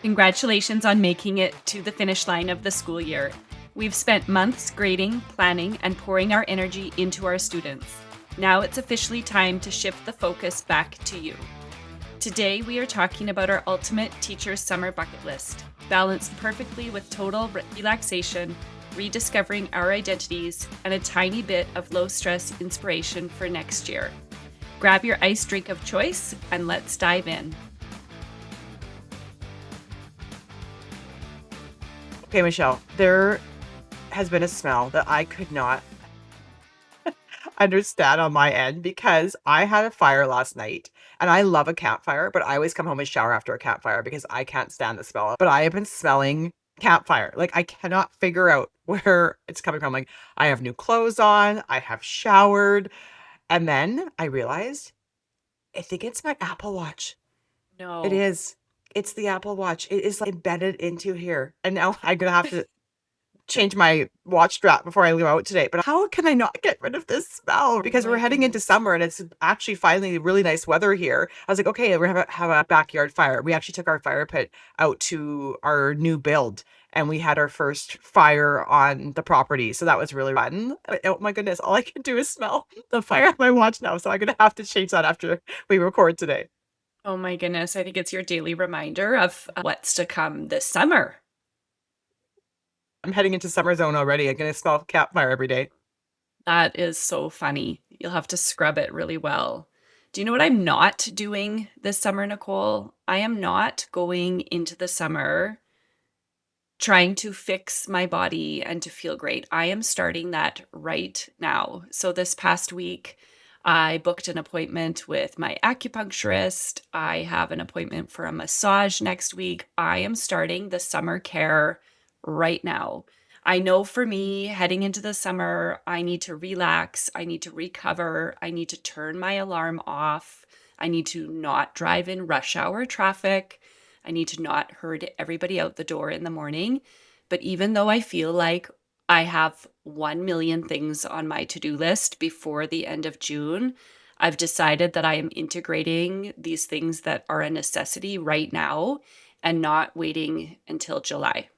Congratulations on making it to the finish line of the school year. We've spent months grading, planning, and pouring our energy into our students. Now it's officially time to shift the focus back to you. Today, we are talking about our ultimate teacher summer bucket list, balanced perfectly with total relaxation, rediscovering our identities, and a tiny bit of low-stress inspiration for next year. Grab your iced drink of choice, and let's dive in. Okay, Michelle, there has been a smell that I could not understand on my end because I had a fire last night and I love a campfire, but I always come home and shower after a campfire because I can't stand the smell. But I have been smelling campfire. Like I cannot figure out where it's coming from. Like I have new clothes on, I have showered, and then I realized I think it's my Apple Watch. It No. is. It's the Apple Watch. It is like embedded into here. And now I'm gonna have to change my watch strap before I leave out today. But how can I not get rid of this smell? Oh Because we're my heading into goodness. summer and it's actually finally really nice weather here. I was like, okay, we're gonna have a backyard fire. We actually took our fire pit out to our new build and we had our first fire on the property. So that was really fun. Oh my goodness, all I can do is smell the fire on my watch now. So I'm gonna have to change that after we record today. Oh my goodness. I think it's your daily reminder of what's to come this summer. I'm heading into summer zone already. I'm gonna smell campfire every day. That is so funny. You'll have to scrub it really well. Do you know what I'm not doing this summer, Nicole? I am not going into the summer trying to fix my body and to feel great. I am starting that right now. So this past week, I booked an appointment with my acupuncturist. I have an appointment for a massage next week. I am starting the summer care right now. I know for me, heading into the summer, I need to relax. I need to recover. I need to turn my alarm off. I need to not drive in rush hour traffic. I need to not herd everybody out the door in the morning. But even though I feel like I have 1 million things on my to-do list before the end of June, I've decided that I am integrating these things that are a necessity right now and not waiting until July.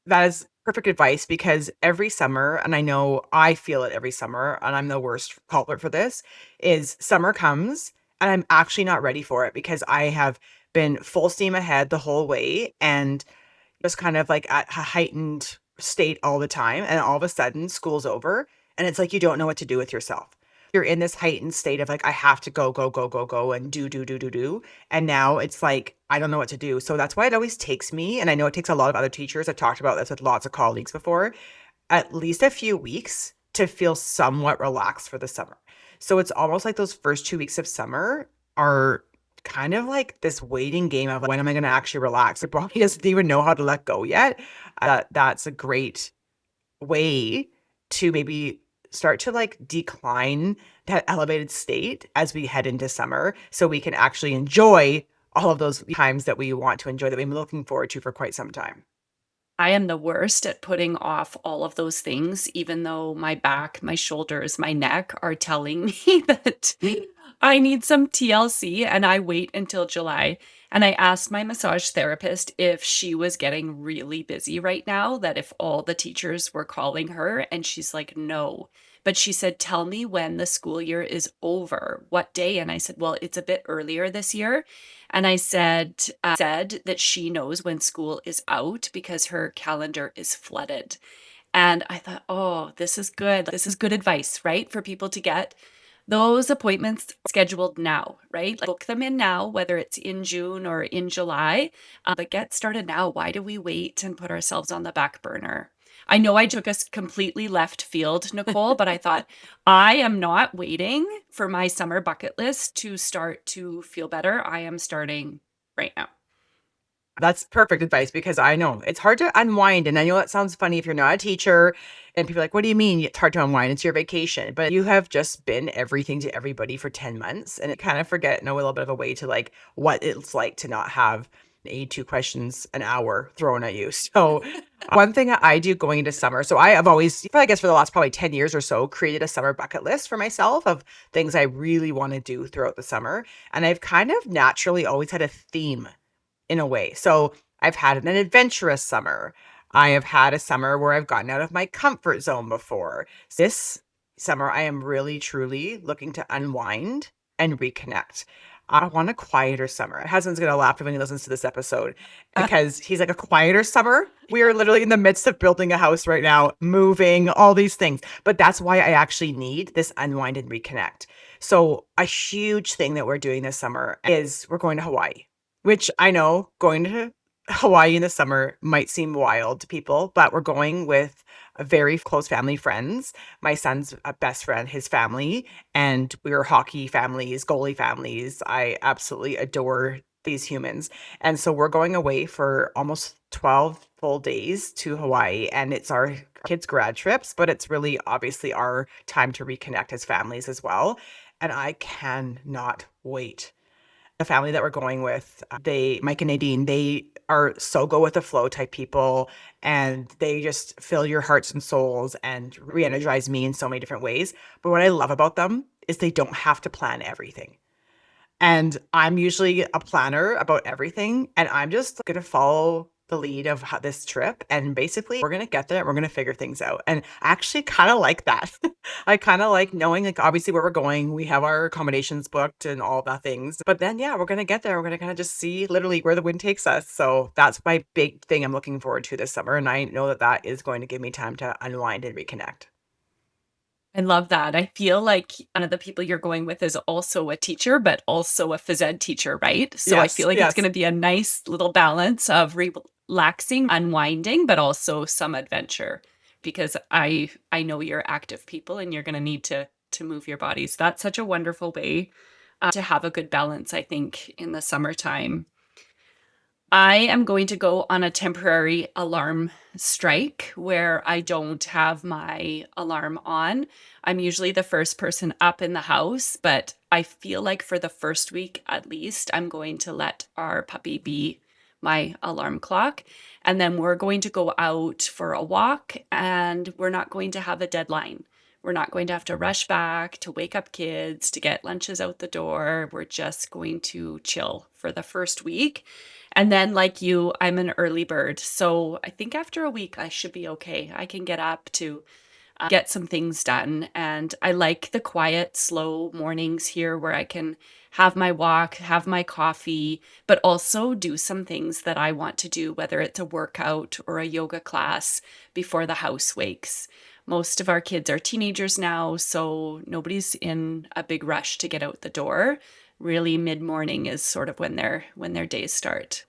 That is perfect advice because every summer, and I know I feel it every summer, and I'm the worst culprit for this, is summer comes and I'm actually not ready for it because I have been full steam ahead the whole way and just kind of like at a heightened state all the time. And all of a sudden, school's over, and it's like you don't know what to do with yourself. You're in this heightened state of like, I have to go, go, go, go, go, and do. And now it's like, I don't know what to do. So that's why it always takes me, and I know it takes a lot of other teachers. I've talked about this with lots of colleagues before, at least a few weeks to feel somewhat relaxed for the summer. So it's almost like those first 2 weeks of summer are kind of like this waiting game of when am I going to actually relax? The body doesn't even know how to let go yet. That's a great way to maybe start to like decline that elevated state as we head into summer so we can actually enjoy all of those times that we want to enjoy that we've been looking forward to for quite some time. I am the worst at putting off all of those things, even though my back, my shoulders, my neck are telling me that I need some TLC and I wait until July. And I asked my massage therapist if she was getting really busy right now, that if all the teachers were calling her, and she's like, no. But she said, tell me when the school year is over, what day? And I said, well, it's a bit earlier this year. And I said that she knows when school is out because her calendar is flooded. And I thought, oh, this is good. This is good advice, right? For people to get those appointments scheduled now, right? Like book them in now, whether it's in June or in July, but get started now. Why do we wait and put ourselves on the back burner? I know I took us completely left field, Nicole, but I thought I am not waiting for my summer bucket list to start to feel better. I am starting right now. That's perfect advice because I know it's hard to unwind. And I know that sounds funny if you're not a teacher and people are like, what do you mean it's hard to unwind? It's your vacation. But you have just been everything to everybody for 10 months and it kind of forget know a little bit of a way to like what it's like to not have 82 questions an hour thrown at you. So, one thing that I do going into summer, so I have always, I guess for the last probably 10 years or so, created a summer bucket list for myself of things I really want to do throughout the summer. And I've kind of naturally always had a theme in a way. So I've had an adventurous summer. I have had a summer where I've gotten out of my comfort zone before. This summer, I am really truly looking to unwind and reconnect. I want a quieter summer. My husband's going to laugh when he listens to this episode because he's like, a quieter summer. We are literally in the midst of building a house right now, moving, all these things. But that's why I actually need this unwind and reconnect. So, a huge thing that we're doing this summer is we're going to Hawaii, which I know going to Hawaii in the summer might seem wild to people, but we're going with a very close family friends. My son's best friend, his family, and we're hockey families, goalie families. I absolutely adore these humans. And so we're going away for almost 12 full days to Hawaii, and it's our kids' grad trips, but it's really obviously our time to reconnect as families as well. And I cannot wait. The family that we're going with, Mike and Nadine, they are so go with the flow type people, and they just fill your hearts and souls and re-energize me in so many different ways. But what I love about them is they don't have to plan everything. And I'm usually a planner about everything, and I'm just gonna follow the lead of this trip. And basically, we're gonna get there. We're gonna figure things out. And I actually kind of like that. I kind of like knowing, like, obviously where we're going. We have our accommodations booked and all the things. But then, yeah, we're gonna get there. We're gonna kind of just see literally where the wind takes us. So that's my big thing I'm looking forward to this summer. And I know that that is going to give me time to unwind and reconnect. I love that. I feel like one of the people you're going with is also a teacher, but also a phys ed teacher, right? So I feel Yes, like it's yes. gonna be a nice little balance of relaxing, unwinding, but also some adventure because I know you're active people and you're gonna need to move your bodies. That's such a wonderful way, to have a good balance, I think, in the summertime. I am going to go on a temporary alarm strike where I don't have my alarm on. I'm usually the first person up in the house, but I feel like for the first week at least, I'm going to let our puppy be my alarm clock. And then we're going to go out for a walk and we're not going to have a deadline. We're not going to have to rush back to wake up kids, to get lunches out the door. We're just going to chill for the first week. And then, like you, I'm an early bird. So I think after a week, I should be okay. I can get up to get some things done. And I like the quiet, slow mornings here where I can have my walk, have my coffee, but also do some things that I want to do, whether it's a workout or a yoga class before the house wakes. Most of our kids are teenagers now, so nobody's in a big rush to get out the door. Really, mid-morning is sort of when their days start.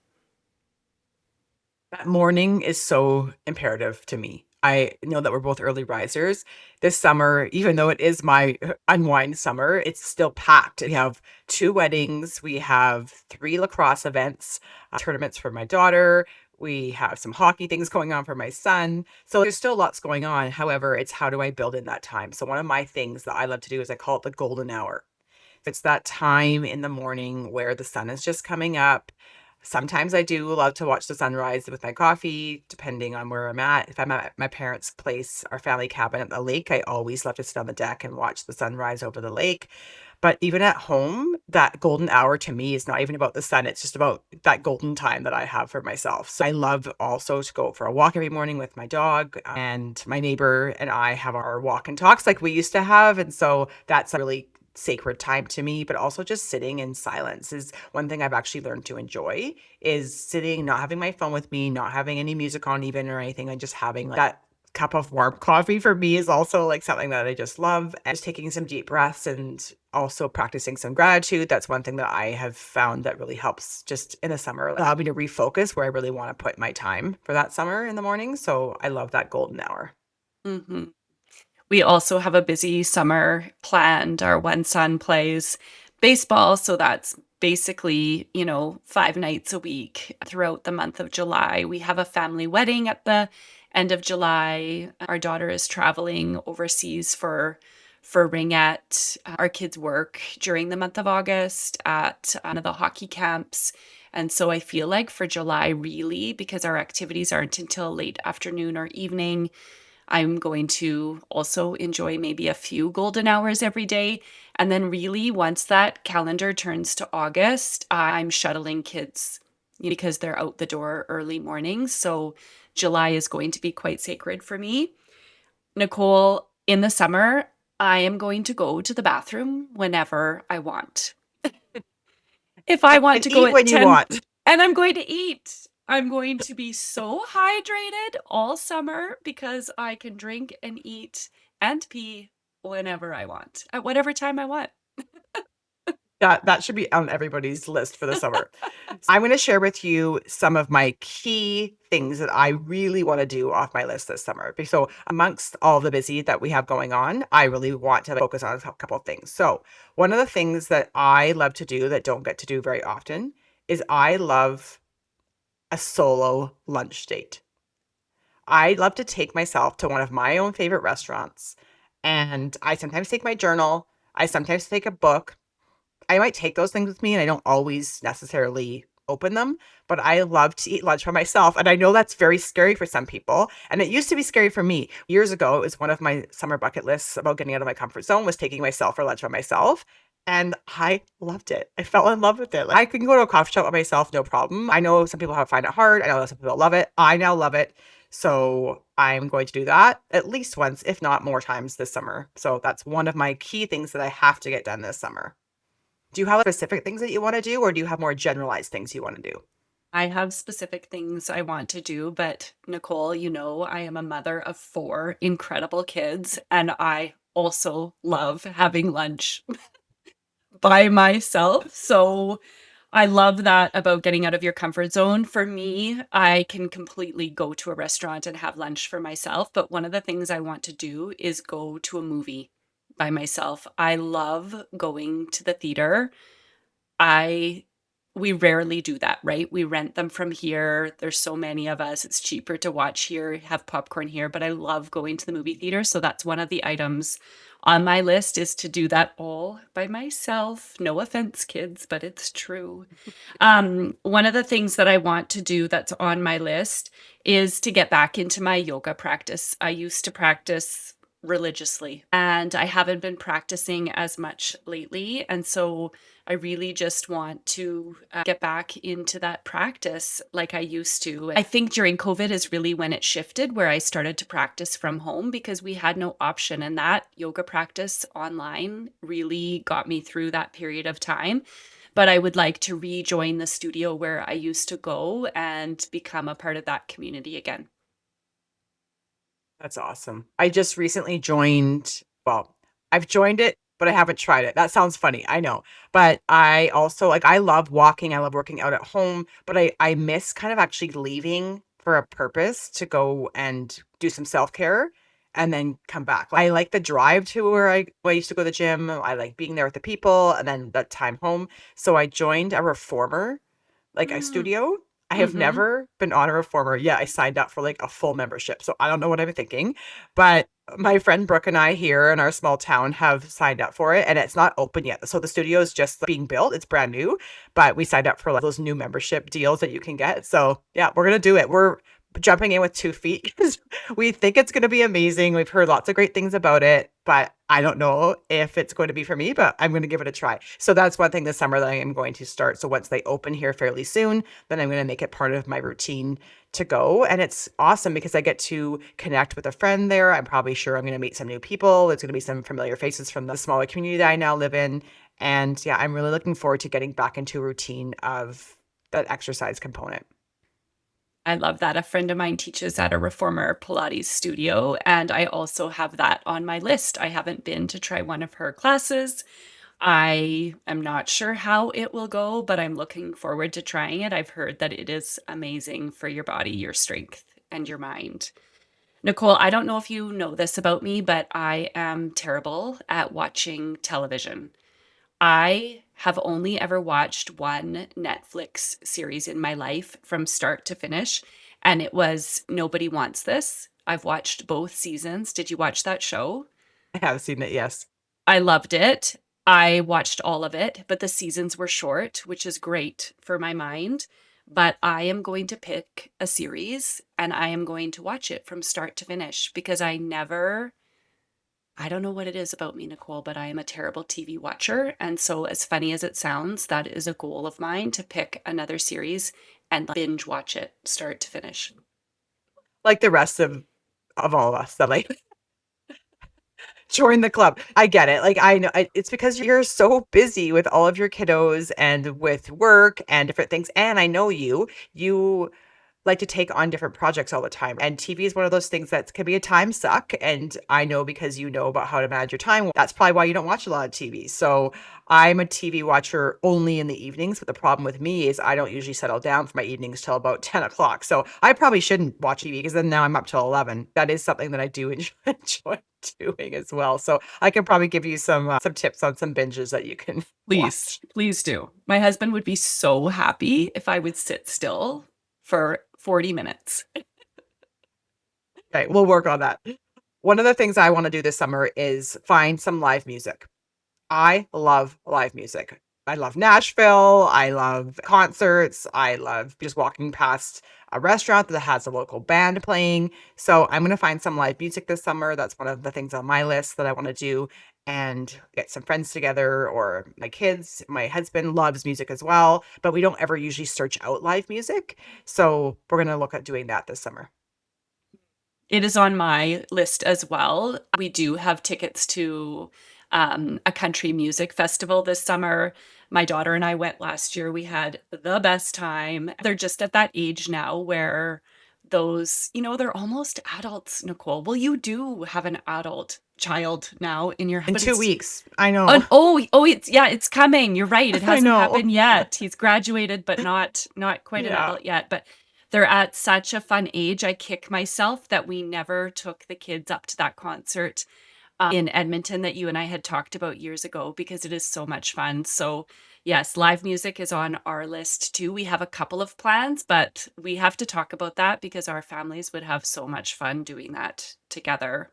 That morning is so imperative to me. I know that we're both early risers. This summer, even though it is my unwind summer, it's still packed. We have 2 weddings, we have 3 lacrosse events, tournaments for my daughter, we have some hockey things going on for my son. So there's still lots going on. However, it's how do I build in that time? So one of my things that I love to do is I call it the golden hour. It's that time in the morning where the sun is just coming up. Sometimes I do love to watch the sunrise with my coffee, depending on where I'm at. If I'm at my parents' place, our family cabin at the lake, I always love to sit on the deck and watch the sunrise over the lake. But even at home, that golden hour to me is not even about the sun. It's just about that golden time that I have for myself. So I love also to go for a walk every morning with my dog, and my neighbor and I have our walk and talks like we used to have. And so that's a really sacred time to me, but also just sitting in silence is one thing I've actually learned to enjoy, is sitting, not having my phone with me, not having any music on even or anything, and just having like that cup of warm coffee for me is also like something that I just love. And just taking some deep breaths and also practicing some gratitude. That's one thing that I have found that really helps just in the summer, allow me to refocus where I really want to put my time for that summer in the morning. So I love that golden hour. Mhm. We also have a busy summer planned. Our one son plays baseball, so that's basically, 5 nights a week throughout the month of July. We have a family wedding at the end of July. Our daughter is traveling overseas rediscovering at our kids' work during the month of August at one of the hockey camps. And so I feel like for July, really, because our activities aren't until late afternoon or evening, I'm going to also enjoy maybe a few golden hours every day. And then, really, once that calendar turns to August, I'm shuttling kids because they're out the door early mornings. So, July is going to be quite sacred for me. Nicole, in the summer, I am going to go to the bathroom whenever I want. If I want And to go eat at when you 10, want. and I'm going to eat. I'm going to be so hydrated all summer because I can drink and eat and pee whenever I want, at whatever time I want. That should be on everybody's list for the summer. I'm gonna share with you some of my key things that I really wanna do off my list this summer. So amongst all the busy that we have going on, I really want to focus on a couple of things. So one of the things that I love to do that don't get to do very often is I love a solo lunch date. I love to take myself to one of my own favorite restaurants, and I sometimes take my journal, I sometimes take a book. I might take those things with me, and I don't always necessarily open them, but I love to eat lunch by myself, and I know that's very scary for some people, and it used to be scary for me. Years ago, it was one of my summer bucket lists about getting out of my comfort zone was taking myself for lunch by myself, and I loved it. I fell in love with it. Like, I can go to a coffee shop by myself, no problem. I know some people have find it hard. I know some people love it. I now love it. So I'm going to do that at least once, if not more times this summer. So that's one of my key things that I have to get done this summer. Do you have specific things that you wanna do, or do you have more generalized things you wanna do? I have specific things I want to do, but Nicole, I am a mother of 4 incredible kids, and I also love having lunch by myself. So I love that about getting out of your comfort zone. For me, I can completely go to a restaurant and have lunch for myself, but one of the things I want to do is go to a movie by myself. I love going to the theater. I We rarely do that, right? We rent them from here. There's so many of us. It's cheaper to watch here, have popcorn here, but I love going to the movie theater. So that's one of the items on my list is to do that all by myself. No offense, kids, but it's true. One of the things that I want to do that's on my list is to get back into my yoga practice. I used to practice religiously and I haven't been practicing as much lately. And so I really just want to get back into that practice like I used to. I think during COVID is really when it shifted, where I started to practice from home because we had no option. And that yoga practice online really got me through that period of time. But I would like to rejoin the studio where I used to go and become a part of that community again. That's awesome. I just recently joined well, I've joined it, but I haven't tried it. That sounds funny, I know. But I also like, I love walking, I love working out at home, but I miss kind of actually leaving for a purpose to go and do some self-care and then come back. I like the drive to where I used to go to the gym. I like being there with the people and then the time home. So I joined a reformer, like a Mm. studio. I have Mhm. never been on a reformer. Yeah, I signed up for like a full membership. So I don't know what I'm thinking, but my friend Brooke and I here in our small town have signed up for it and it's not open yet. So the studio is just being built. It's brand new, but we signed up for like those new membership deals that you can get. So yeah, we're going to do it. We're jumping in with 2 feet because we think it's going to be amazing. We've heard lots of great things about it, but I don't know if it's going to be for me, but I'm going to give it a try. So that's one thing this summer that I am going to start. So once they open here fairly soon, then I'm going to make it part of my routine to go. And it's awesome because I get to connect with a friend there. I'm probably sure I'm going to meet some new people. There's going to be some familiar faces from the smaller community that I now live in. And yeah, I'm really looking forward to getting back into a routine of that exercise component. I love that. A friend of mine teaches at a reformer Pilates studio, and I also have that on my list. I haven't been to try one of her classes. I am not sure how it will go, but I'm looking forward to trying it. I've heard that it is amazing for your body, your strength, and your mind. Nicole, I don't know if you know this about me, but I am terrible at watching television. I have only ever watched one Netflix series in my life from start to finish, and it was Nobody Wants This. I've watched both seasons. Did you watch that show? I have seen it, yes. I loved it. I watched all of it, but the seasons were short, which is great for my mind. But I am going to pick a series and I am going to watch it from start to finish because I don't know what it is about me, Nicole, but I am a terrible TV watcher. And so, as funny as it sounds, that is a goal of mine to pick another series and binge watch it start to finish. Like the rest of all of us that like join the club. I get it. Like I know it's because you're so busy with all of your kiddos and with work and different things. And I know you like to take on different projects all the time. And TV is one of those things that can be a time suck. And I know because you know about how to manage your time, that's probably why you don't watch a lot of TV. So I'm a TV watcher only in the evenings. But the problem with me is I don't usually settle down for my evenings till about 10 o'clock. So I probably shouldn't watch TV because then now I'm up till 11. That is something that I do enjoy doing as well. So I can probably give you some tips on some binges that you can Please, watch. please do. My husband would be so happy if I would sit still for 40 minutes. Okay, we'll work on that. One of the things I want to do this summer is find some live music. I love live music. I love Nashville. I love concerts. I love just walking past a restaurant that has a local band playing. So I'm going to find some live music this summer. That's one of the things on my list that I want to do and get some friends together or my kids. My husband loves music as well, but we don't ever usually search out live music. So we're going to look at doing that this summer. It is on my list as well. We do have tickets to a country music festival this summer. My daughter and I went last year. We had the best time. They're just at that age now where they're almost adults, Nicole. Well, you do have an adult child now in your, In but 2 weeks. I know. oh, oh, it's yeah, it's coming. You're right. It I hasn't know. happened yet. He's graduated, but not quite an Yeah. adult yet. But they're at such a fun age. I kick myself that we never took the kids up to that concert in Edmonton that you and I had talked about years ago because it is so much fun. So, yes, live music is on our list too. We have a couple of plans, but we have to talk about that because our families would have so much fun doing that together.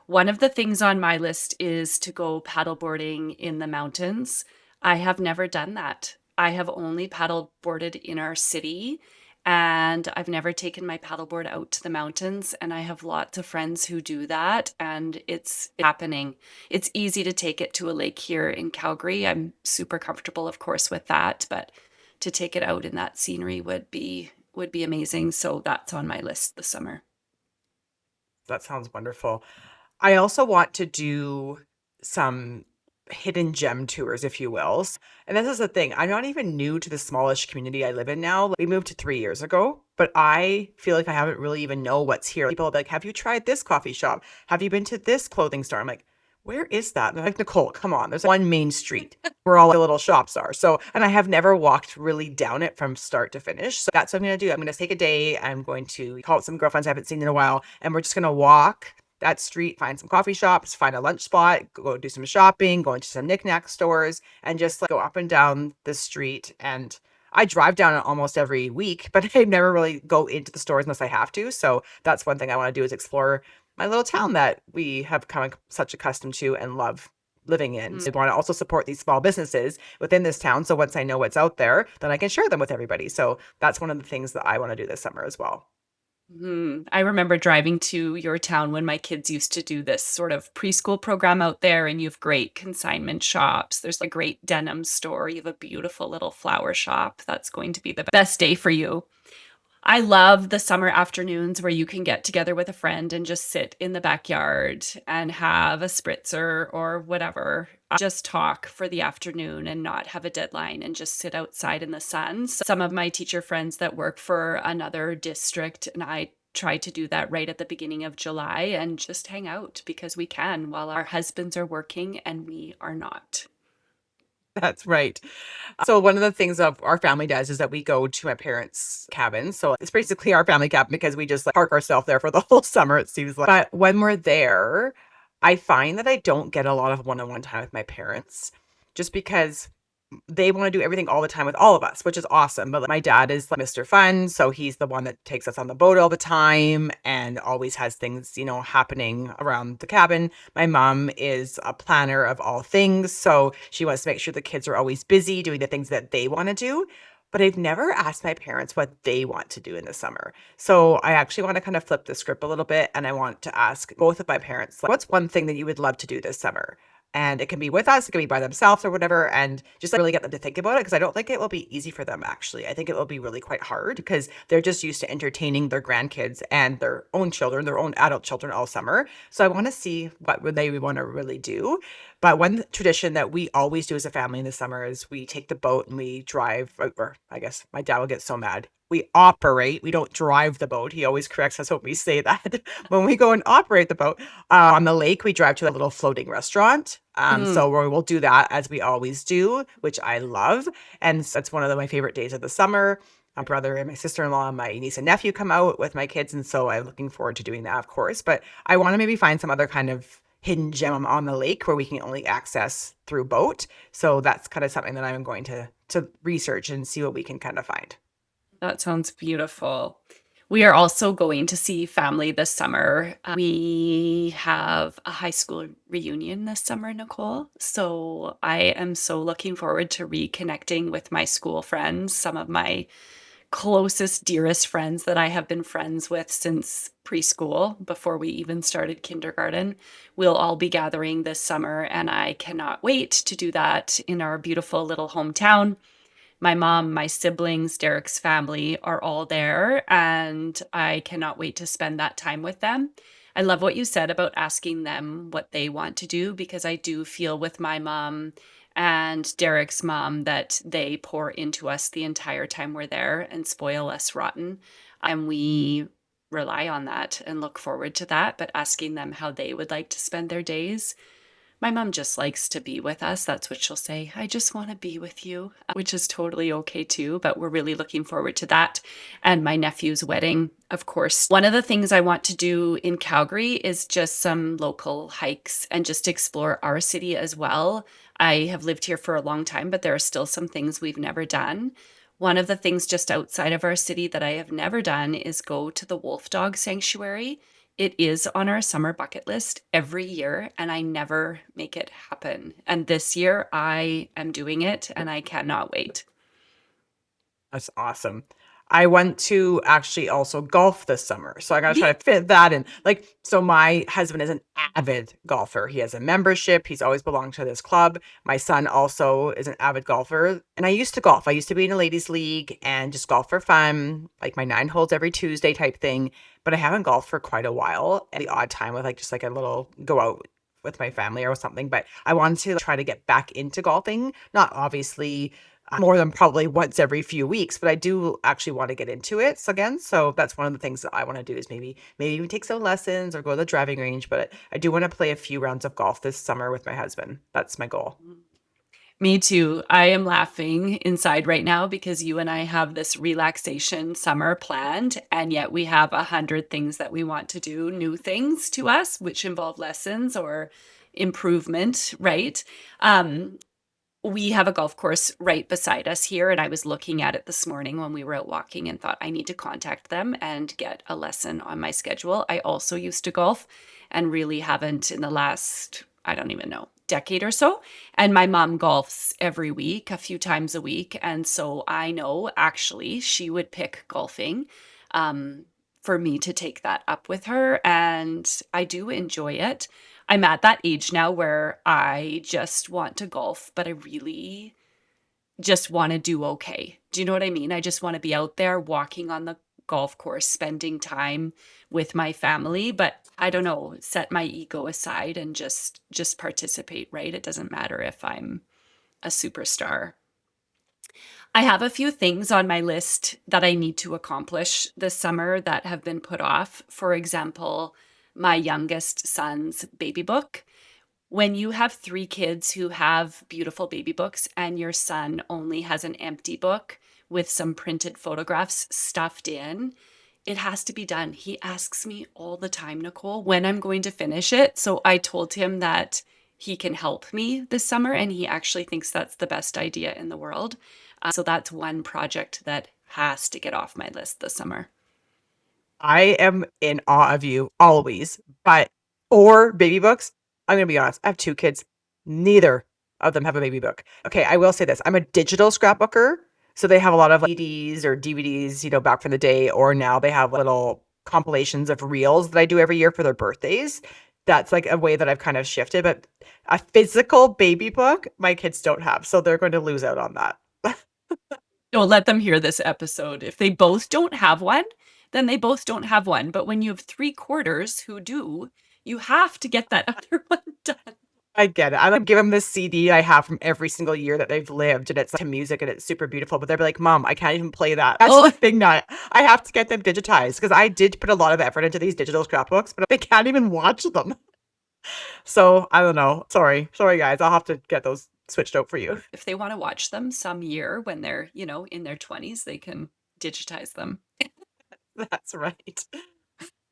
One of the things on my list is to go paddleboarding in the mountains. I have never done that. I have only paddleboarded in our city and I've never taken my paddleboard out to the mountains. And I have lots of friends who do that and it's happening. It's easy to take it to a lake here in Calgary. I'm super comfortable, of course, with that, but to take it out in that scenery would be amazing. So that's on my list this summer. That sounds wonderful. I also want to do some hidden gem tours, if you will. And this is the thing, I'm not even new to the smallish community I live in now. We moved 3 years ago, but I feel like I haven't really even know what's here. People are like, have you tried this coffee shop? Have you been to this clothing store? I'm like, where is that? And they're like, Nicole, come on. There's one main street where all the little shops are. So, and I have never walked really down it from start to finish. So that's what I'm going to do. I'm going to take a day. I'm going to call up some girlfriends I haven't seen in a while, and we're just going to walk that street, find some coffee shops, find a lunch spot, go do some shopping, go into some knickknack stores, and just like go up and down the street. And I drive down it almost every week, but I never really go into the stores unless I have to. So that's one thing I want to do is explore my little town that we have come such accustomed to and love living in. So I want to also support these small businesses within this town. So once I know what's out there, then I can share them with everybody. So that's one of the things that I want to do this summer as well. I remember driving to your town when my kids used to do this sort of preschool program out there, and you have great consignment shops. There's a great denim store. You have a beautiful little flower shop. That's going to be the best day for you. I love the summer afternoons where you can get together with a friend and just sit in the backyard and have a spritzer or whatever. Just talk for the afternoon and not have a deadline and just sit outside in the sun. Some of my teacher friends that work for another district and I try to do that right at the beginning of July and just hang out because we can while our husbands are working and we are not. That's right. So one of the things that our family does is that we go to my parents' cabin. So it's basically our family cabin because we just like park ourselves there for the whole summer, it seems like. But when we're there, I find that I don't get a lot of one-on-one time with my parents just because they wanna do everything all the time with all of us, which is awesome, but, like, my dad is, like, Mr. Fun, so he's the one that takes us on the boat all the time and always has things, happening around the cabin. My mom is a planner of all things, so she wants to make sure the kids are always busy doing the things that they wanna do, but I've never asked my parents what they want to do in the summer. So, I actually wanna kinda flip the script a little bit, and I want to ask both of my parents, like, "What's one thing that you would love to do this summer?" And it can be with us, it can be by themselves or whatever, and just, like, really get them to think about it because I don't think it will be easy for them, actually. I think it will be really quite hard because they're just used to entertaining their grandkids and their own children, their own adult children all summer. So I wanna see what would they wanna really do. But one tradition that we always do as a family in the summer is we take the boat and we drive, or I guess my dad will get so mad. We operate, we don't drive the boat. He always corrects us when we say that. When we go and operate the boat, on the lake, we drive to a little floating restaurant. Mm, So we will do that as we always do, which I love. And that's one of my favorite days of the summer. My brother and my sister-in-law and my niece and nephew come out with my kids. And so I'm looking forward to doing that, of course. But I want to maybe find some other kind of hidden gem on the lake where we can only access through boat. So that's kind of something that I'm going to research and see what we can kind of find. that sounds beautiful. We are also going to see family this summer. We have a high school reunion this summer, Nicole. So I am so looking forward to reconnecting with my school friends, some of my closest, dearest friends that I have been friends with since preschool, before we even started kindergarten. We'll all be gathering this summer, and I cannot wait to do that in our beautiful little hometown. My mom, my siblings, Derek's family are all there, and I cannot wait to spend that time with them. I love what you said about asking them what they want to do because I do feel with my mom and Derek's mom that they pour into us the entire time we're there and spoil us rotten. And we rely on that and look forward to that. But asking them how they would like to spend their days, my mom just likes to be with us. That's what she'll say. I just want to be with you, which is totally okay too. But we're really looking forward to that. And my nephew's wedding, of course. One of the things I want to do in Calgary is just some local hikes and just explore our city as well. I have lived here for a long time, but there are still some things we've never done. One of the things just outside of our city that I have never done is go to the wolf dog sanctuary. It is on our summer bucket list every year, and I never make it happen. And this year I am doing it, and I cannot wait. That's awesome. I went to actually also golf this summer, so I gotta Me try to fit that in. Like, so my husband is an avid golfer. He has a membership. He's always belonged to this club. My son also is an avid golfer, and I used to golf. I used to be in a ladies' league and just golf for fun, like my 9 holes every Tuesday type thing. But I haven't golfed for quite a while. At the odd time with like just like a little go out with my family or something. But I wanted to try to get back into golfing. Not obviously more than probably once every few weeks, but I do actually want to get into it again. So that's one of the things that I want to do is maybe even take some lessons or go to the driving range. But I do want to play a few rounds of golf this summer with my husband. That's my goal. Me too. I am laughing inside right now because you and I have this relaxation summer planned, and yet we have 100 things that we want to do, new things to us, which involve lessons or improvement, right? Um, we have a golf course right beside us here, and I was looking at it this morning when we were out walking and thought I need to contact them and get a lesson on my schedule. I also used to golf and really haven't in the last, I don't even know, decade or so. And my mom golfs every week, a few times a week. And so I know actually she would pick golfing um, for me to take that up with her. And I do enjoy it. I'm at that age now where I just want to golf, but I really just want to do okay. Do you know what I mean? I just want to be out there walking on the golf course, spending time with my family, but I don't know, set my ego aside and just participate, right? It doesn't matter if I'm a superstar. I have a few things on my list that I need to accomplish this summer that have been put off. For example, my youngest son's baby book. When you have 3 kids who have beautiful baby books and your son only has an empty book with some printed photographs stuffed in, it has to be done. He asks me all the time, Nicole, when I'm going to finish it. So I told him that he can help me this summer, and he actually thinks that's the best idea in the world. So that's one project that has to get off my list this summer. I am in awe of you always, but or baby books, I'm gonna be honest, I have 2 kids. Neither of them have a baby book. Okay, I will say this, I'm a digital scrapbooker, so they have a lot of, like, CDs or DVDs, back from the day, or now they have little compilations of reels that I do every year for their birthdays. That's, like, a way that I've kind of shifted, but a physical baby book, my kids don't have, so they're going to lose out on that. Don't let them hear this episode. If they both don't have one, then they both don't have one. But when you have three quarters who do, you have to get that other one done. I get it. I like give them this CD I have from every single year that they've lived, and it's like music and it's super beautiful, but they'll be like, "Mom, I can't even play that." That's the Oh, thing now. I have to get them digitized because I did put a lot of effort into these digital scrapbooks, but they can't even watch them. So, I don't know. Sorry. Sorry, guys. I'll have to get those switched out for you. if they want to watch them some year when they're, in their 20s, they can digitize them. That's right.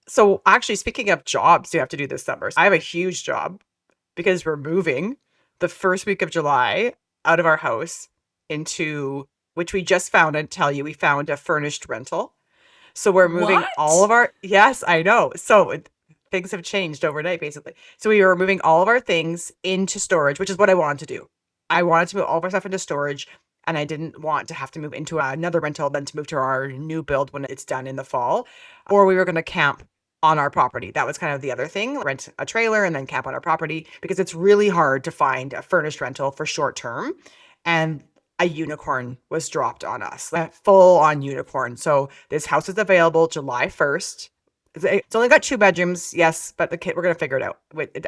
So, actually, speaking of jobs you have to do this summer, I have a huge job because we're moving the first week of July out of our house into which we just found. And tell you, we found a furnished rental. So we're moving all What? of our, yes, I know. So things have changed overnight, basically. So we were moving all of our things into storage, which is what I wanted to do. I wanted to move all of our stuff into storage, and I didn't want to have to move into another rental, then to move to our new build when it's done in the fall. Or we were going to camp on our property. That was kind of the other thing, rent a trailer and then camp on our property, because it's really hard to find a furnished rental for short term. And a unicorn was dropped on us, a full on unicorn. So this house is available July 1st. It's only got 2 bedrooms, yes, but we're gonna figure it out.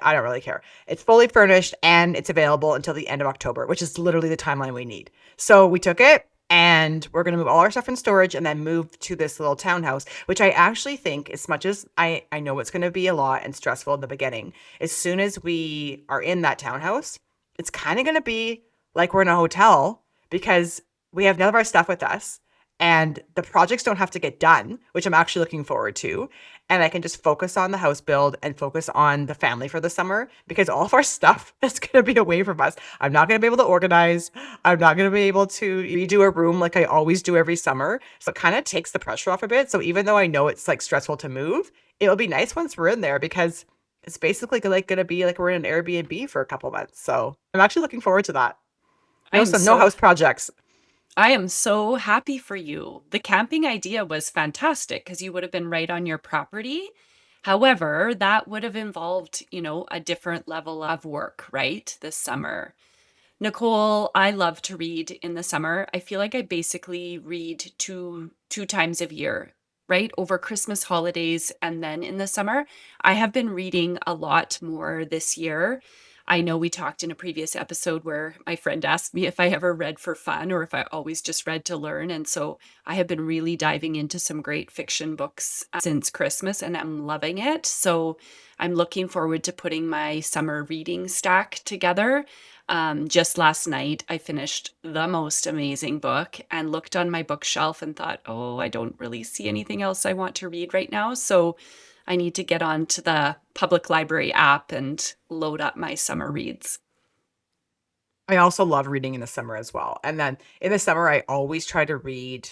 I don't really care. It's fully furnished and it's available until the end of October, which is literally the timeline we need. So we took it and we're gonna move all our stuff in storage and then move to this little townhouse, which I actually think, as much as I know it's gonna be a lot and stressful in the beginning, as soon as we are in that townhouse, it's kind of gonna be like we're in a hotel because we have none of our stuff with us and the projects don't have to get done, which I'm actually looking forward to. And I can just focus on the house build and focus on the family for the summer because all of our stuff is going to be away from us. I'm not going to be able to organize. I'm not going to be able to redo a room like I always do every summer. So it kind of takes the pressure off a bit. So even though I know it's like stressful to move, it'll be nice once we're in there because it's basically like going to be like we're in an Airbnb for a couple months. So I'm actually looking forward to that. I am No so house projects. I am so happy for you. The camping idea was fantastic because you would have been right on your property. However, that would have involved, a different level of work, right? This summer. Nicole, I love to read in the summer. I feel like I basically read two times a year, right? Over Christmas holidays and then in the summer. I have been reading a lot more this year. I know we talked in a previous episode where my friend asked me if I ever read for fun or if I always just read to learn. And so I have been really diving into some great fiction books since Christmas and I'm loving it. So I'm looking forward to putting my summer reading stack together. Just last night, I finished the most amazing book and looked on my bookshelf and thought, oh, I don't really see anything else I want to read right now. So I need to get onto the public library app and load up my summer reads. I also love reading in the summer as well. And then in the summer, I always try to read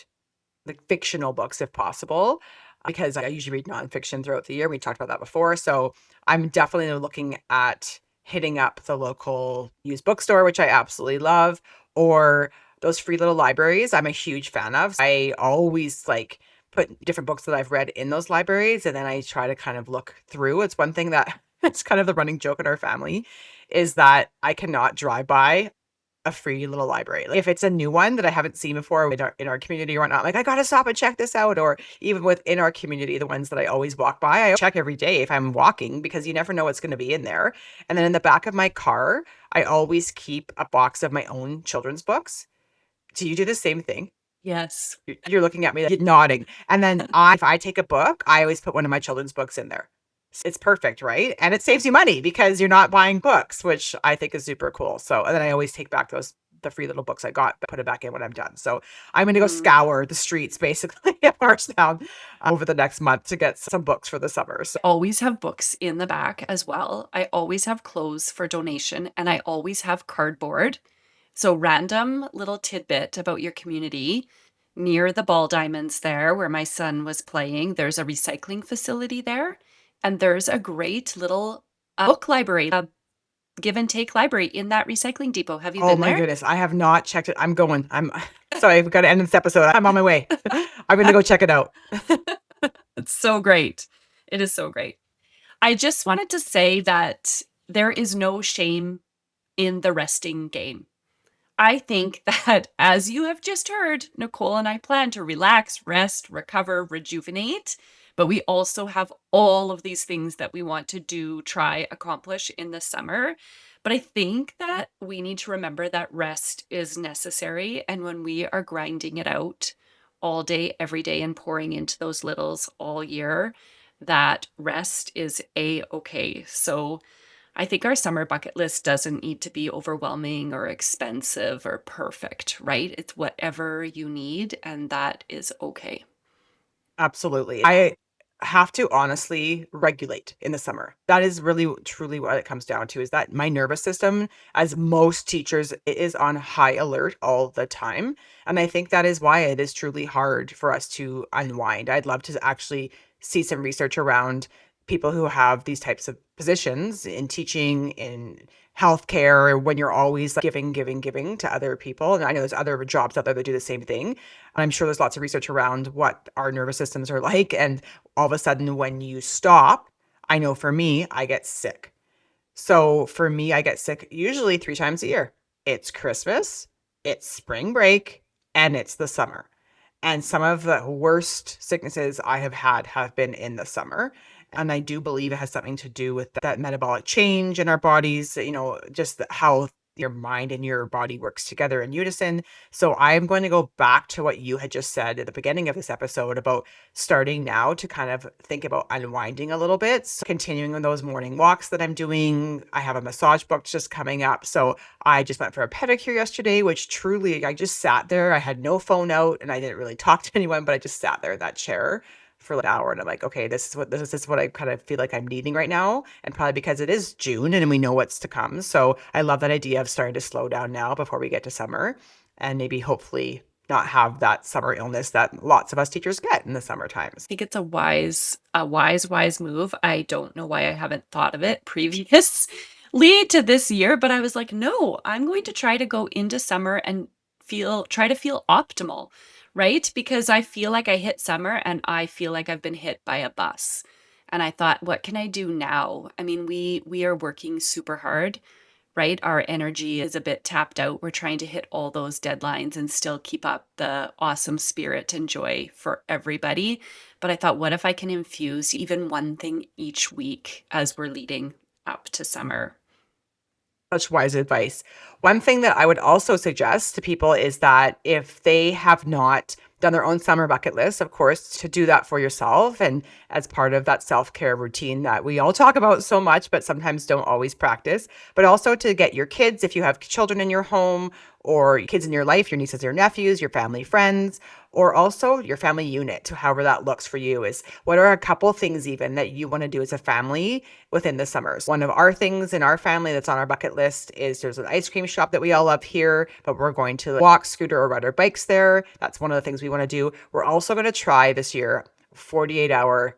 like fictional books if possible, because I usually read nonfiction throughout the year. We talked about that before. So I'm definitely looking at hitting up the local used bookstore, which I absolutely love, or those free little libraries I'm a huge fan of. I always like put different books that I've read in those libraries and then I try to kind of look through. It's one thing that it's kind of the running joke in our family is that I cannot drive by a free little library. Like, if it's a new one that I haven't seen before in our community or whatnot, like I gotta stop and check this out. Or even within our community, the ones that I always walk by, I check every day if I'm walking because you never know what's going to be in there. And then in the back of my car, I always keep a box of my own children's books. Do you do the same thing? Yes. You're looking at me like nodding. And then if I take a book, I always put one of my children's books in there. It's perfect, right? And it saves you money because you're not buying books, which I think is super cool. So, and then I always take back those the free little books I got, but put it back in when I'm done. So I'm going to go Mm. scour the streets basically of Marshtown over the next month to get some books for the summer. So Always have books in the back as well. I always have clothes for donation, and I always have cardboard. So random little tidbit about your community. Near the ball diamonds there where my son was playing, there's a recycling facility there, and there's a great little book library, a give and take library in that recycling depot. Have you oh been my there? goodness, I have not checked it. I'm going. I'm sorry, I've got to end this episode. I'm on my way. I'm going to go check it out. It's so great. It is so great. I just wanted to say that there is no shame in the resting game. I think that, as you have just heard, Nicole and I plan to relax, rest, recover, rejuvenate. But we also have all of these things that we want to do, try, accomplish in the summer. But I think that we need to remember that rest is necessary. And when we are grinding it out all day, every day, and pouring into those littles all year, that rest is a-okay. So I think our summer bucket list doesn't need to be overwhelming or expensive or perfect, right? It's whatever you need, and that is okay. Absolutely. I have to honestly regulate in the summer. That is really truly what it comes down to is that my nervous system, as most teachers, it is on high alert all the time. And I think that is why it is truly hard for us to unwind. I'd love to actually see some research around people who have these types of positions in teaching, in healthcare, when you're always like giving, giving, giving to other people. And I know there's other jobs out there that do the same thing. I'm sure there's lots of research around what our nervous systems are like. And all of a sudden, when you stop, I know for me, I get sick. So for me, I get sick usually 3 times a year. It's Christmas, it's spring break, and it's the summer. And some of the worst sicknesses I have been in the summer. And I do believe it has something to do with that metabolic change in our bodies, just how your mind and your body works together in unison. So I'm going to go back to what you had just said at the beginning of this episode about starting now to kind of think about unwinding a little bit. So continuing on those morning walks that I'm doing. I have a massage book just coming up. So I just went for a pedicure yesterday, which truly I just sat there. I had no phone out and I didn't really talk to anyone, but I just sat there in that chair for like an hour and I'm like, okay, this is what I kind of feel like I'm needing right now. And probably because it is June and we know what's to come. So I love that idea of starting to slow down now before we get to summer and maybe hopefully not have that summer illness that lots of us teachers get in the summer times. I think it's a wise move. I don't know why I haven't thought of it previously to this year, but I was like, no, I'm going to try to go into summer and try to feel optimal, right? Because I feel like I hit summer and I feel like I've been hit by a bus. And I thought, what can I do now? I mean, we are working super hard, right? Our energy is a bit tapped out. We're trying to hit all those deadlines and still keep up the awesome spirit and joy for everybody. But I thought, what if I can infuse even one thing each week as we're leading up to summer? Such wise advice. One thing that I would also suggest to people is that if they have not done their own summer bucket list, of course, to do that for yourself and as part of that self-care routine that we all talk about so much, but sometimes don't always practice, but also to get your kids, if you have children in your home or kids in your life, your nieces, your nephews, your family, friends, or also your family unit, to however that looks for you is what are a couple things even that you want to do as a family within the summers. One of our things in our family that's on our bucket list is there's an ice cream shop that we all love here, but we're going to walk, scooter, or ride our bikes there. That's one of the things we want to do. We're also going to try this year 48-hour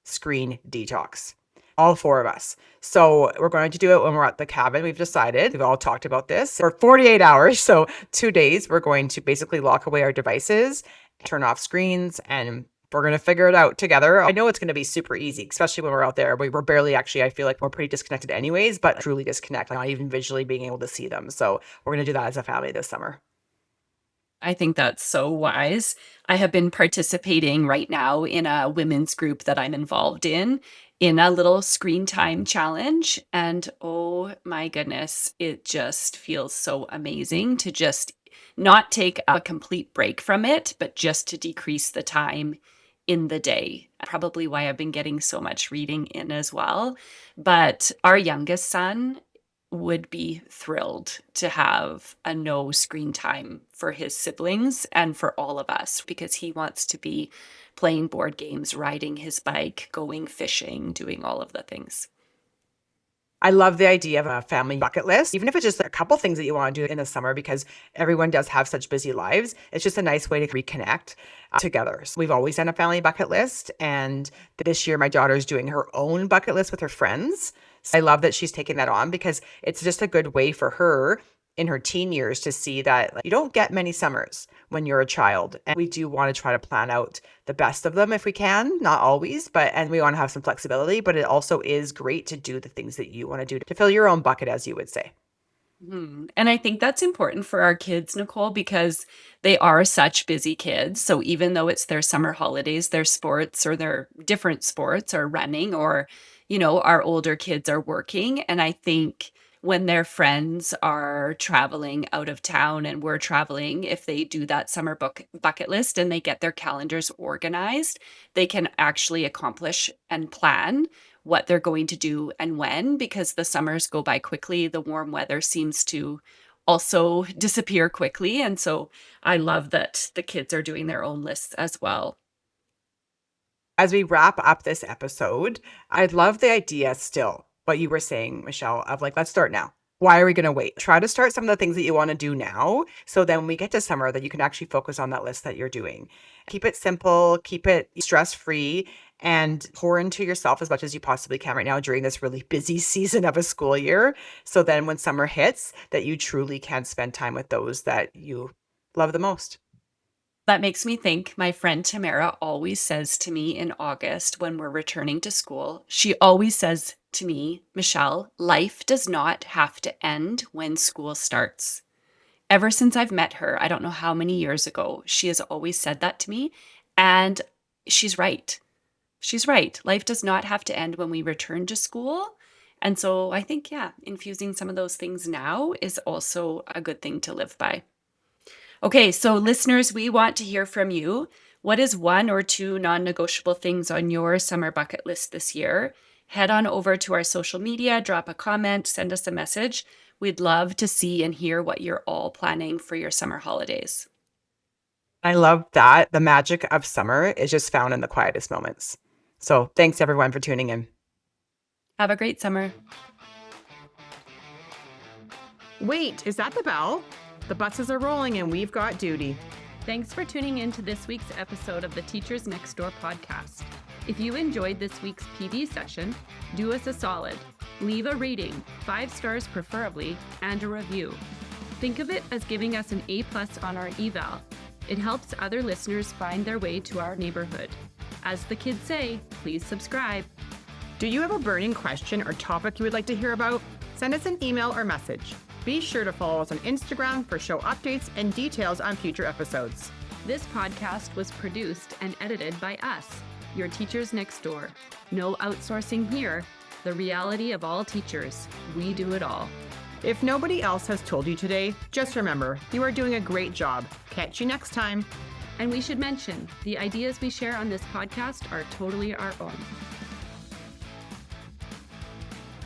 screen detox. All four of us. So we're going to do it when we're at the cabin. We've decided, we've all talked about this for 48 hours. So 2 days, we're going to basically lock away our devices, turn off screens, and we're going to figure it out together. I know it's going to be super easy, especially when we're out there. We're barely actually, I feel like we're pretty disconnected anyways, but truly disconnect, not even visually being able to see them. So we're going to do that as a family this summer. I think that's so wise. I have been participating right now in a women's group that I'm involved in a little screen time challenge. And oh my goodness, it just feels so amazing to just not take a complete break from it, but just to decrease the time in the day. Probably why I've been getting so much reading in as well. But our youngest son would be thrilled to have a no screen time for his siblings and for all of us because he wants to be playing board games, riding his bike, going fishing, doing all of the things. I love the idea of a family bucket list, even if it's just a couple things that you want to do in the summer, because everyone does have such busy lives. It's just a nice way to reconnect together. So we've always done a family bucket list. And this year, my daughter's doing her own bucket list with her friends. So I love that she's taking that on because it's just a good way for her in her teen years to see that you don't get many summers when you're a child. And we do want to try to plan out the best of them if we can, not always, and we want to have some flexibility, but it also is great to do the things that you want to do to fill your own bucket, as you would say. And I think that's important for our kids, Nicole, because they are such busy kids. So even though it's their summer holidays, their sports or their different sports are running, or, our older kids are working. And I think when their friends are traveling out of town and we're traveling, if they do that summer bucket list and they get their calendars organized, they can actually accomplish and plan what they're going to do and when, because the summers go by quickly. The warm weather seems to also disappear quickly. And so I love that the kids are doing their own lists as well. As we wrap up this episode, I'd love the idea still, what you were saying, Michelle, of let's start now. Why are we going to wait? Try to start some of the things that you want to do now. So then when we get to summer, that you can actually focus on that list that you're doing. Keep it simple, keep it stress free, and pour into yourself as much as you possibly can right now during this really busy season of a school year. So then when summer hits, that you truly can spend time with those that you love the most. That makes me think my friend Tamara always says to me in August when we're returning to school, she always says to me, Michelle, life does not have to end when school starts. Ever since I've met her, I don't know how many years ago, she has always said that to me. And she's right. She's right. Life does not have to end when we return to school. And so I think, yeah, infusing some of those things now is also a good thing to live by. Okay, so listeners, we want to hear from you. What is one or two non negotiable things on your summer bucket list this year? Head on over to our social media, drop a comment, send us a message. We'd love to see and hear what you're all planning for your summer holidays. I love that the magic of summer is just found in the quietest moments. So thanks everyone for tuning in. Have a great summer. Wait, is that the bell? The buses are rolling and we've got duty. Thanks for tuning in to this week's episode of the Teachers Next Door podcast. If you enjoyed this week's PD session, do us a solid. Leave a rating, 5 stars preferably, and a review. Think of it as giving us an A+ on our eval. It helps other listeners find their way to our neighborhood. As the kids say, please subscribe. Do you have a burning question or topic you would like to hear about? Send us an email or message. Be sure to follow us on Instagram for show updates and details on future episodes. This podcast was produced and edited by us, your teachers next door. No outsourcing here. The reality of all teachers. We do it all. If nobody else has told you today, just remember, you are doing a great job. Catch you next time. And we should mention, the ideas we share on this podcast are totally our own.